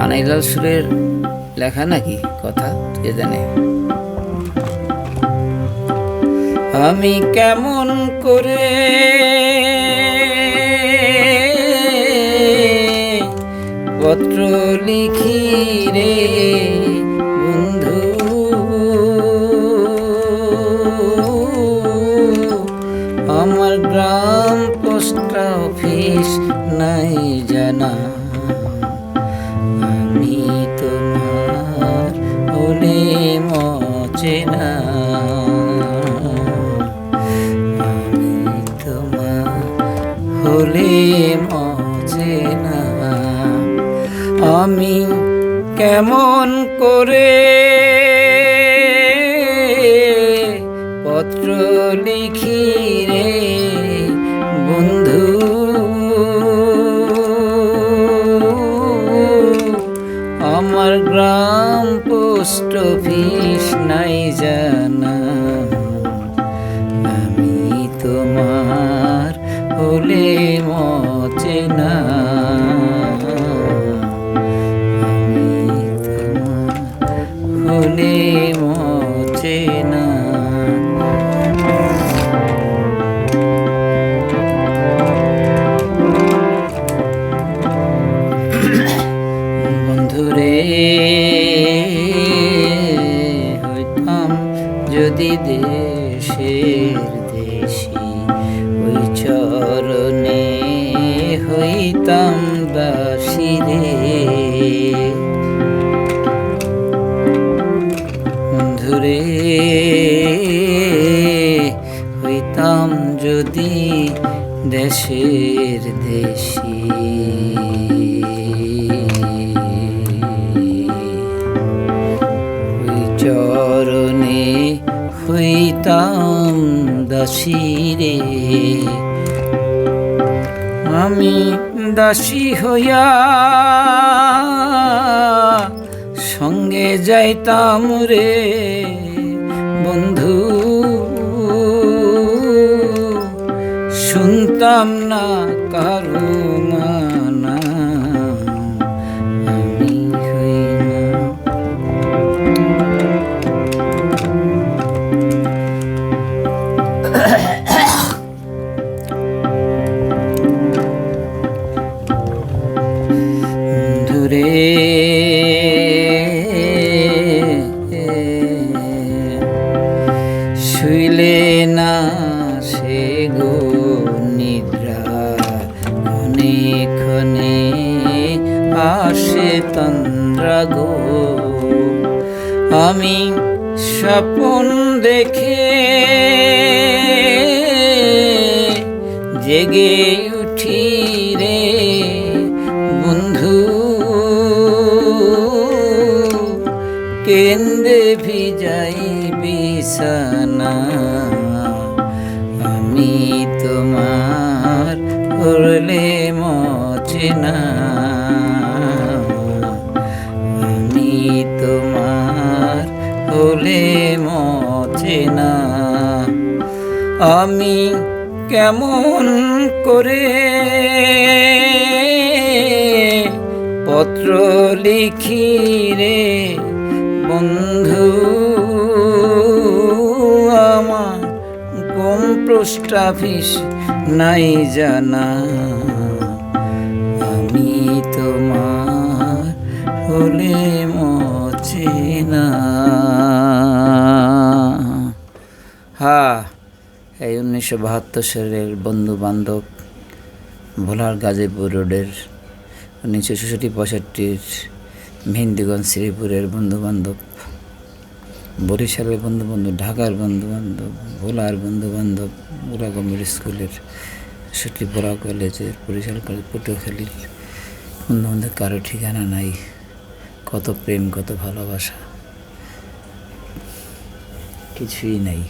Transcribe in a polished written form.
কানাইলাল সুরের লেখা নাকি কথা, কে জানে। আমি কেমন করে পত্র লিখি রে বন্ধু, আমার গ্রাম পোস্ট অফিস নাই জানা, আমি তোমার হলে মচেনা, আমি তোমার হলে মচেনা। আমি কেমন করে পত্র লিখি রে বন্ধু, আমার গ্রাম পোস্ট অফিস নাই জানা, আমি তোমার হলে মচেনা, আমি তোমার হলে মচেনা। বন্ধুরে হইতাম যদি দেশের দেশি, ওই চরণে হইতাম দাসী রে। বন্ধুরে হইতাম যদি দেশের দেশি, চরণে হইতাম দাসী রে। আমি দাসী হইয়া সঙ্গে যাইতাম রে বন্ধু, শুনতাম না কারো মানা, আমি হইনা দূরে শুইলে না সে গো নিদ্রা, ক্ষণে ক্ষণে আসে তন্দ্রা গো। আমি স্বপ্ন দেখে জেগে উঠি রে বন্ধু, কেন্দ্রে ভিজাই বিছানা, আমি তোমার হলে মচেনা, আমি তোমার হলে মচেনা। আমি কেমন করে পত্র লিখি রে বন্ধু, আমার কোন পোস্ট অফিস নাই জানা, আমি তোমার হলে মচেনা। এই 1972 সালের বন্ধু বান্ধব, ভোলার গাজীপুর রোডের 1964-65 মেহেন্দিগঞ্জ শ্রীপুরের বন্ধু বান্ধব, বরিশালের বন্ধু বান্ধব, ঢাকার বন্ধু বান্ধব, ভোলার বন্ধু বান্ধব, ভোলা গভর্নমেন্ট স্কুলের, ভোলা কলেজের, বরিশাল কলেজ, পটুয়াখালীর বন্ধু বান্ধব, কারো ঠিকানা নাই। কত প্রেম, কত ভালোবাসা, কিছুই নাই।